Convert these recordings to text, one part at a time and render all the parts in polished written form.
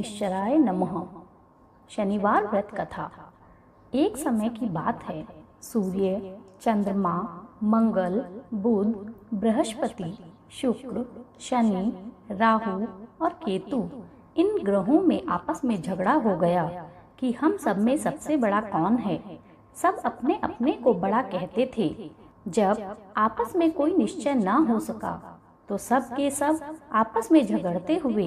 शनिश्चराय नमः। शनिवार व्रत कथा। एक समय की बात है। सूर्य, चंद्रमा, मंगल, बुध, बृहस्पति, शुक्र, शनि, राहु और केतु इन ग्रहों में आपस में झगड़ा हो गया कि हम सब में सबसे बड़ा कौन है। सब अपने अपने को बड़ा कहते थे। जब आपस में कोई निश्चय न हो सका तो सब के सब आपस में झगड़ते हुए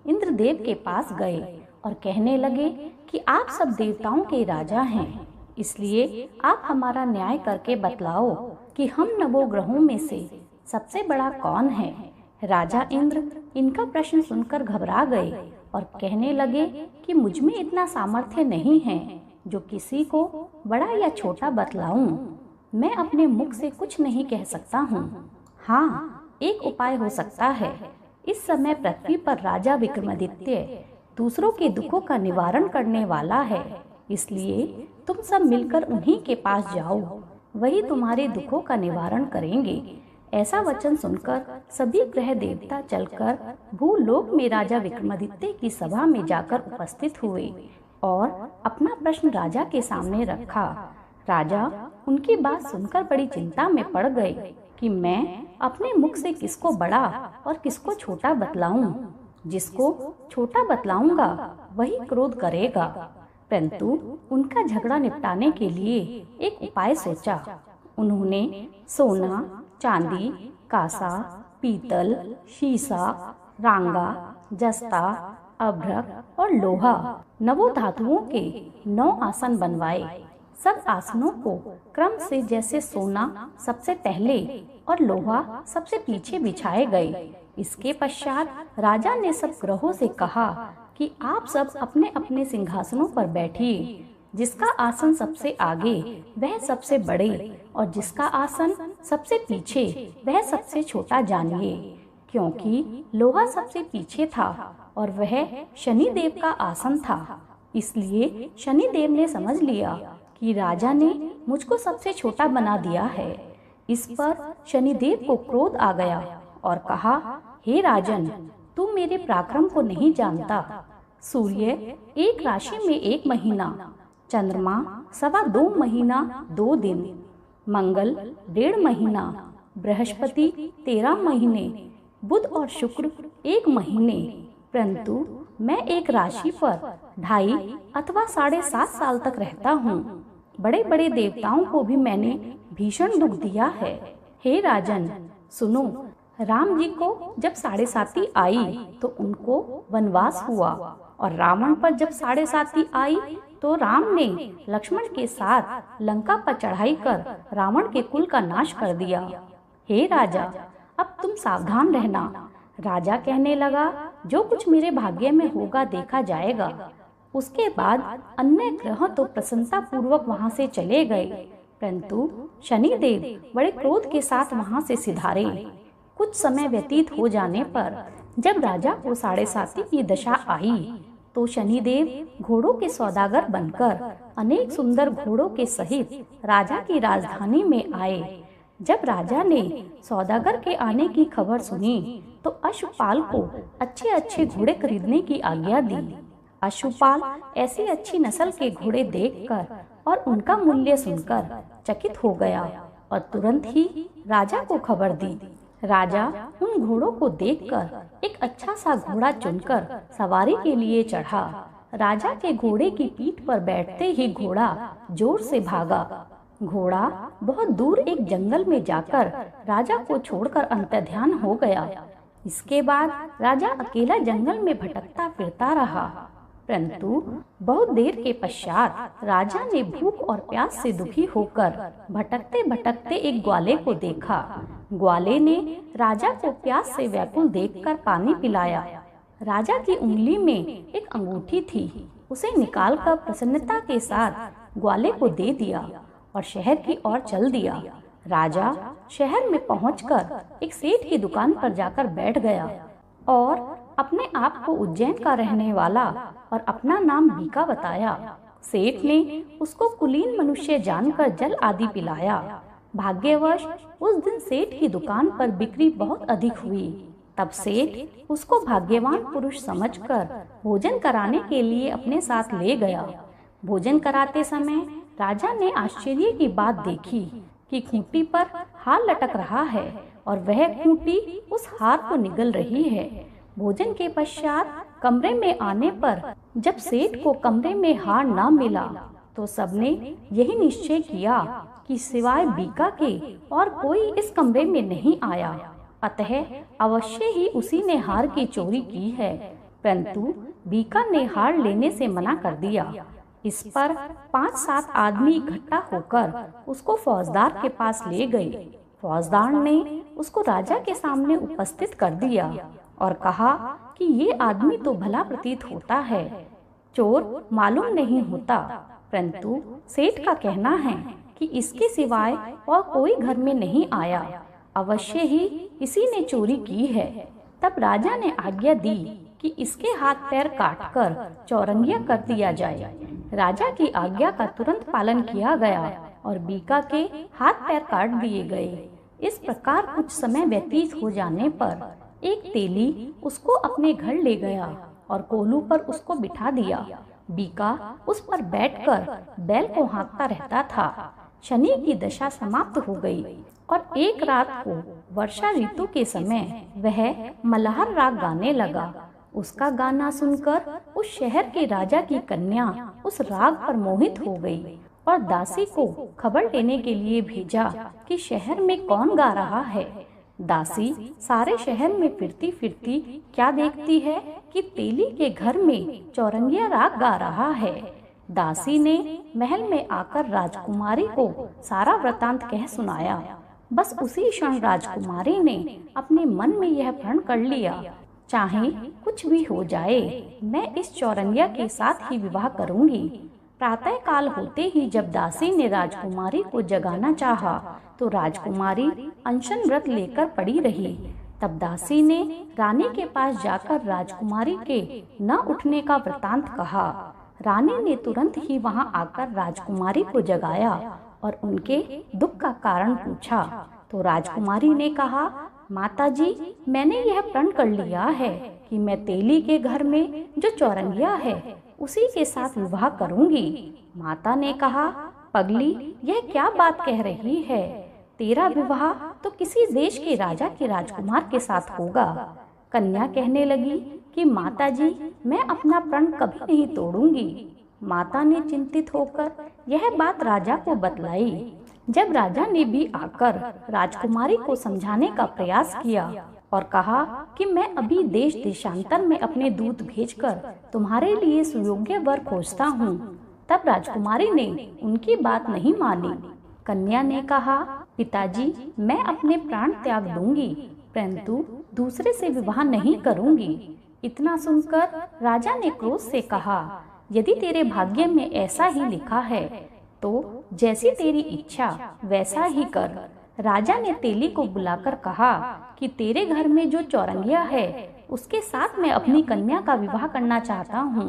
इंद्रदेव के पास गए और कहने लगे कि आप सब देवताओं के राजा हैं, इसलिए आप हमारा न्याय करके बतलाओ कि हम नवों ग्रहों में से सबसे बड़ा कौन है। राजा इंद्र इनका प्रश्न सुनकर घबरा गए और कहने लगे कि मुझ में इतना सामर्थ्य नहीं है जो किसी को बड़ा या छोटा बतलाऊं। मैं अपने मुख से कुछ नहीं कह सकता हूँ। हाँ, एक उपाय हो सकता है। इस समय पृथ्वी पर राजा विक्रमादित्य दूसरों के दुखों का निवारण करने वाला है, इसलिए तुम सब मिलकर उन्हीं के पास जाओ, वही तुम्हारे दुखों का निवारण करेंगे। ऐसा वचन सुनकर सभी ग्रह देवता चलकर भूलोक में राजा विक्रमादित्य की सभा में जाकर उपस्थित हुए और अपना प्रश्न राजा के सामने रखा। राजा उनकी बात सुनकर बड़ी चिंता में पड़ गए कि मैं अपने मुख से किसको बड़ा और किसको छोटा बतलाऊं। जिसको छोटा बतलाऊंगा वही क्रोध करेगा। परंतु उनका झगड़ा निपटाने के लिए एक उपाय सोचा। उन्होंने सोना, चांदी, कांसा, पीतल, शीशा, रांगा, जस्ता, अभ्रक और लोहा नवों धातुओं के 9 आसन बनवाए। सब आसनों को क्रम से जैसे सोना सबसे पहले और लोहा सबसे पीछे बिछाए गए। इसके पश्चात राजा ने सब ग्रहों से कहा कि आप सब अपने अपने सिंहासनों पर बैठिए। जिसका आसन सबसे आगे वह सबसे बड़े और जिसका आसन सबसे पीछे वह सबसे छोटा जानिए। क्योंकि लोहा सबसे पीछे था और वह शनिदेव का आसन था, इसलिए शनिदेव ने समझ लिया कि राजा ने मुझको सबसे छोटा बना दिया है। इस पर शनिदेव को क्रोध आ गया और कहा, हे राजन, तू मेरे पराक्रम को नहीं जानता। सूर्य एक राशि में 1 महीना, चंद्रमा 2.25 महीना 2 दिन, मंगल 1.5 महीना, बृहस्पति 13 महीने, बुध और शुक्र 1 महीने। परंतु मैं एक राशि पर 2.5 अथवा 7.5 साल तक रहता हूँ। बड़े बड़े देवताओं को भी मैंने भीषण दुख दिया है। हे राजन, सुनो, राम जी को जब 7.5 आई तो उनको वनवास हुआ और रावण पर जब 7.5 आई तो राम ने लक्ष्मण के साथ लंका पर चढ़ाई कर रावण के कुल का नाश कर दिया। हे राजा, अब तुम सावधान रहना। राजा कहने लगा, जो कुछ मेरे भाग्य में होगा देखा जाएगा। उसके बाद अन्य ग्रह तो प्रसन्नता पूर्वक वहां से चले गए, परंतु शनिदेव बड़े क्रोध के साथ वहां से सिधारे। कुछ समय व्यतीत हो जाने पर जब राजा को 7.5 की दशा आई तो शनिदेव घोड़ों के सौदागर बनकर अनेक सुंदर घोड़ों के सहित राजा की राजधानी में आए। जब राजा ने सौदागर के आने की खबर सुनी तो अश्वपाल को अच्छे अच्छे घोड़े खरीदने की आज्ञा दी। अश्वपाल ऐसी अच्छी नस्ल के घोड़े देखकर और उनका मूल्य सुनकर चकित हो गया और तुरंत ही राजा को खबर दी। राजा उन घोड़ों को देखकर एक अच्छा सा घोड़ा चुनकर सवारी के लिए चढ़ा। राजा के घोड़े की पीठ पर बैठते ही घोड़ा जोर से भागा। घोड़ा बहुत दूर एक जंगल में जाकर राजा को छोड़कर अंतर्ध्यान हो गया। इसके बाद राजा अकेला जंगल में भटकता फिरता रहा। परंतु बहुत देर के पश्चात राजा ने भूख और प्यास से दुखी होकर भटकते भटकते एक ग्वाले को देखा। ग्वाले ने राजा को प्यास से व्याकुल देखकर पानी पिलाया। राजा की उंगली में एक अंगूठी थी, उसे निकालकर प्रसन्नता के साथ ग्वाले को दे दिया और शहर की ओर चल दिया। राजा शहर में पहुंचकर एक सेठ की दुकान पर जाकर बैठ गया और अपने आप को उज्जैन का रहने वाला और अपना नाम बीका बताया। सेठ ने उसको कुलीन मनुष्य जानकर जल आदि पिलाया। भाग्यवश उस दिन सेठ की दुकान पर बिक्री बहुत अधिक हुई। तब सेठ उसको भाग्यवान पुरुष समझकर भोजन कराने के लिए अपने साथ ले गया। भोजन कराते समय राजा ने आश्चर्य की बात देखी कि खूंटी पर हार लटक रहा है और वह खूंटी उस हार को निगल रही है। भोजन के पश्चात कमरे में आने पर जब सेठ को कमरे में हार न मिला तो सबने यही निश्चय किया कि सिवाय बीका के और कोई इस कमरे में नहीं आया, अतः अवश्य ही उसी ने हार की चोरी की है। परंतु बीका ने हार लेने से मना कर दिया। इस पर 5-7 आदमी इकट्ठा होकर उसको फौजदार के पास ले गए। फौजदार ने उसको राजा के सामने उपस्थित कर दिया और कहा कि ये आदमी तो भला प्रतीत होता है, चोर मालूम नहीं होता, परंतु सेठ का कहना है कि इसके सिवाय और कोई घर में नहीं आया, अवश्य ही इसी ने चोरी की है। तब राजा ने आज्ञा दी कि इसके हाथ पैर काटकर चौरंगिया कर दिया जाए। राजा की आज्ञा का तुरंत पालन किया गया और बीका के हाथ पैर काट दिए गए। इस प्रकार कुछ समय व्यतीत हो जाने पर एक तेली उसको अपने घर ले गया और कोलू पर उसको बिठा दिया। बीका उस पर बैठकर बैल को हाँकता रहता था। शनि की दशा समाप्त हो गई और एक रात को वर्षा ऋतु के समय वह मल्हार राग गाने लगा। उसका गाना सुनकर उस शहर के राजा की कन्या उस राग पर मोहित हो गई और दासी को खबर लेने के लिए भेजा कि शहर में कौन गा रहा है। दासी सारे शहर में फिरती फिरती क्या देखती है कि तेली के घर में चौरंगिया राग गा रहा है। दासी ने महल में आकर राजकुमारी को सारा वृतांत कह सुनाया। बस उसी क्षण राजकुमारी ने अपने मन में यह प्रण कर लिया, चाहे कुछ भी हो जाए, मैं इस चौरंगिया के साथ ही विवाह करूंगी। प्रातः काल होते ही जब दासी ने राजकुमारी को जगाना चाहा तो राजकुमारी अनशन व्रत लेकर पड़ी रही। तब दासी ने रानी के पास जाकर राजकुमारी के न उठने का वृतांत कहा। रानी ने तुरंत ही वहां आकर राजकुमारी को जगाया और उनके दुख का कारण पूछा। तो राजकुमारी ने कहा, माताजी, मैंने यह प्रण कर लिया है कि मैं तेली के घर में जो चौरंगिया है उसी के साथ विवाह करूंगी। माता ने कहा, पगली, यह क्या बात कह रही है? तेरा विवाह तो किसी देश के राजा के राजकुमार के साथ होगा। कन्या कहने लगी कि माताजी, मैं अपना प्रण कभी नहीं तोड़ूंगी। माता ने चिंतित होकर यह बात राजा को बतलाई। जब राजा ने भी आकर राजकुमारी को समझाने का प्रयास किया और कहा कि मैं अभी देश देशांतर में अपने दूत भेजकर तुम्हारे लिए सुयोग्य वर खोजता हूँ, तब राजकुमारी ने उनकी बात नहीं मानी। कन्या ने कहा, पिताजी, मैं अपने प्राण त्याग दूंगी, परंतु दूसरे से विवाह नहीं करूंगी। इतना सुनकर राजा ने क्रोध से कहा, यदि तेरे भाग्य में ऐसा ही लिखा है तो जैसी तेरी इच्छा वैसा ही कर। राजा ने तेली को बुलाकर कहा कि तेरे घर में जो चौरंगिया है उसके साथ मैं अपनी कन्या का विवाह करना चाहता हूँ।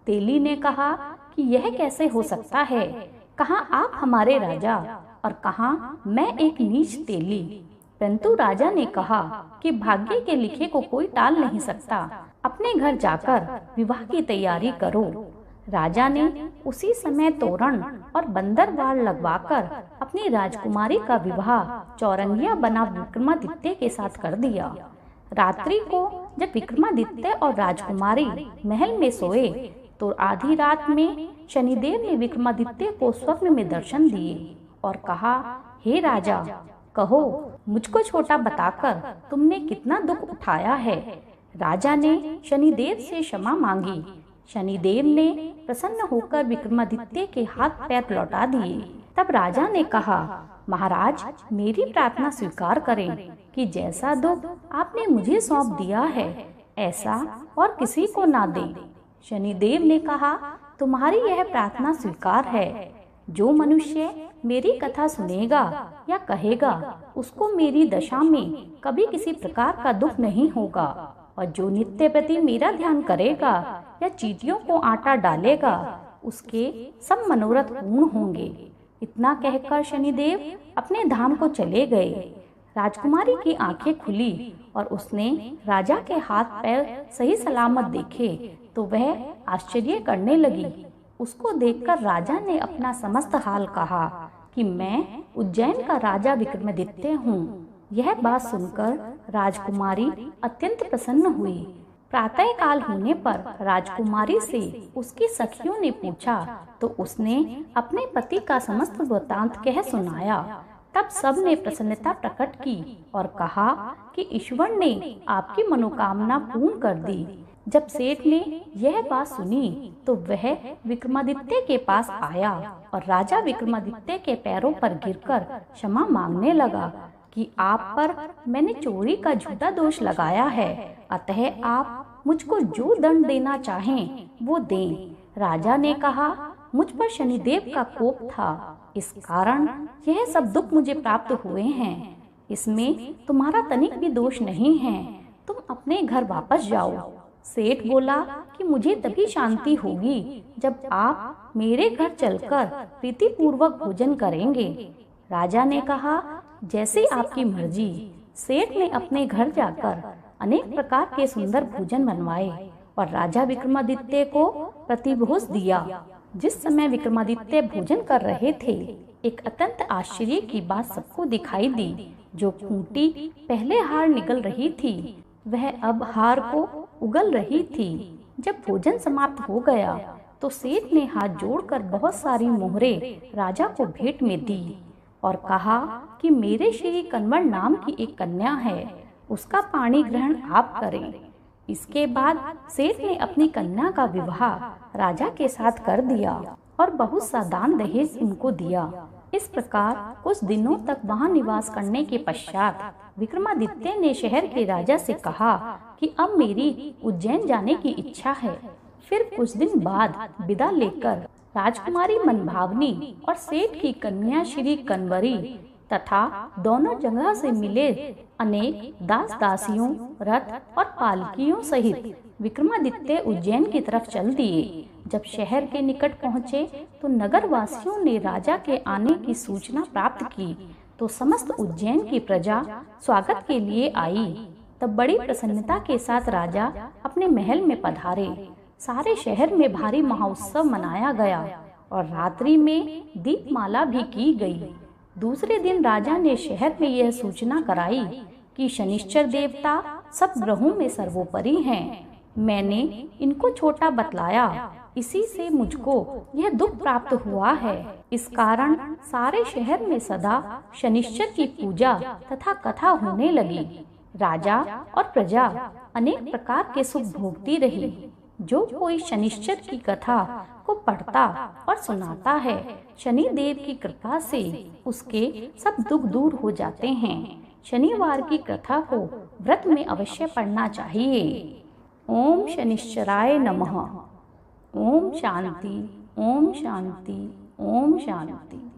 तेली ने कहा कि यह कैसे हो सकता है? कहाँ आप हमारे राजा और कहाँ मैं एक नीच तेली। परंतु राजा ने कहा कि भाग्य के लिखे को कोई टाल नहीं सकता, अपने घर जाकर विवाह की तैयारी करो। राजा ने उसी समय तोरण और बंदरवार लगवाकर अपनी राजकुमारी का विवाह चौरंगिया बना विक्रमादित्य के साथ कर दिया। रात्रि को जब विक्रमादित्य और राजकुमारी महल में सोए तो आधी रात में शनिदेव ने विक्रमादित्य को स्वप्न में दर्शन दिए और कहा, हे राजा, कहो मुझको छोटा बताकर तुमने कितना दुख उठाया है। राजा ने शनिदेव से क्षमा मांगी। शनिदेव ने प्रसन्न होकर विक्रमादित्य के हाथ पैर लौटा दिए। तब राजा ने कहा, महाराज, मेरी प्रार्थना स्वीकार करें कि जैसा दुख आपने मुझे सौंप दिया है ऐसा और किसी को ना दें। शनिदेव ने कहा, तुम्हारी यह प्रार्थना स्वीकार है। जो मनुष्य मेरी कथा सुनेगा या कहेगा उसको मेरी दशा में कभी किसी प्रकार का दुख नहीं होगा, और जो नित्य प्रति मेरा ध्यान करेगा या चींटियों को आटा डालेगा उसके सब मनोरथ पूर्ण होंगे। इतना कहकर शनिदेव अपने धाम को चले गए। राजकुमारी की आंखें खुली और उसने राजा के हाथ पैर सही सलामत देखे तो वह आश्चर्य करने लगी। उसको देखकर राजा ने अपना समस्त हाल कहा कि मैं उज्जैन का राजा विक्रमादित्य हूँ। यह बात सुनकर राजकुमारी अत्यंत प्रसन्न हुई। प्रातः काल होने पर राजकुमारी से उसकी सखियों ने पूछा तो उसने अपने पति का समस्त वृत्तांत कह सुनाया। तब सब ने प्रसन्नता प्रकट की और कहा कि ईश्वर ने आपकी मनोकामना पूर्ण कर दी। जब सेठ ने यह बात सुनी तो वह विक्रमादित्य के पास आया और राजा विक्रमादित्य के पैरों पर गिरकर क्षमा मांगने लगा कि आप पर मैंने चोरी का झूठा दोष लगाया है, अतः आप मुझको जो दंड देना चाहें वो दें। राजा ने कहा, मुझ पर शनिदेव का कोप था, इस कारण यह सब दुख मुझे प्राप्त हुए हैं। इसमें तुम्हारा तनिक भी दोष नहीं है, तुम अपने घर वापस जाओ। सेठ बोला कि मुझे तभी शांति होगी जब आप मेरे घर चलकर प्रीतिपूर्वक भोजन करेंगे। राजा ने कहा, जैसे आपकी मर्जी। सेठ ने अपने घर जाकर अनेक प्रकार के सुंदर भोजन बनवाए और राजा विक्रमादित्य को प्रतिभोज दिया। जिस समय विक्रमादित्य भोजन कर रहे थे, एक अत्यंत आश्चर्य की बात सबको दिखाई दी। जो खूंटी पहले हार निगल रही थी, वह अब हार को उगल रही थी। जब भोजन समाप्त हो गया तो सेठ ने हाथ जोड़कर बहुत सारी मोहरें राजा को भेंट में दी और कहा कि मेरे श्री कन्वर नाम की एक कन्या है, उसका पाणी ग्रहण आप करें। इसके बाद सेठ ने अपनी कन्या का विवाह राजा के साथ कर दिया और बहुत सा दान दहेज उनको दिया। इस प्रकार कुछ दिनों तक वहां निवास करने के पश्चात विक्रमादित्य ने शहर के राजा से कहा कि अब मेरी उज्जैन जाने की इच्छा है। फिर कुछ दिन बाद विदा लेकर राजकुमारी मनभावनी और सेठ की कन्या श्री कन्वरी तथा दोनों जगह से मिले अनेक दास दासियों, रथ और पालकियों सहित विक्रमादित्य उज्जैन की तरफ चल दिए। जब शहर के निकट पहुँचे तो नगर वासियों ने राजा के आने की सूचना प्राप्त की तो समस्त उज्जैन की प्रजा स्वागत के लिए आई। तब बड़ी प्रसन्नता के साथ राजा अपने महल में पधारे। सारे शहर में भारी महोत्सव मनाया गया और रात्रि में दीपमाला भी की गई। दूसरे दिन राजा ने शहर में यह सूचना कराई कि शनिश्चर देवता सब ग्रहों में सर्वोपरि हैं। मैंने इनको छोटा बतलाया, इसी से मुझको यह दुख प्राप्त हुआ है। इस कारण सारे शहर में सदा शनिश्चर की पूजा तथा कथा होने लगी। राजा और प्रजा अनेक प्रकार के सुख भोगती रही। जो कोई शनिश्चर की कथा को पढ़ता और सुनाता है, शनि देव की कृपा से उसके सब दुख दूर हो जाते हैं। शनिवार की कथा को व्रत में अवश्य पढ़ना चाहिए। ओम शनिश्चराय नमः। ओम शांति, ओम शांति, ओम शांति।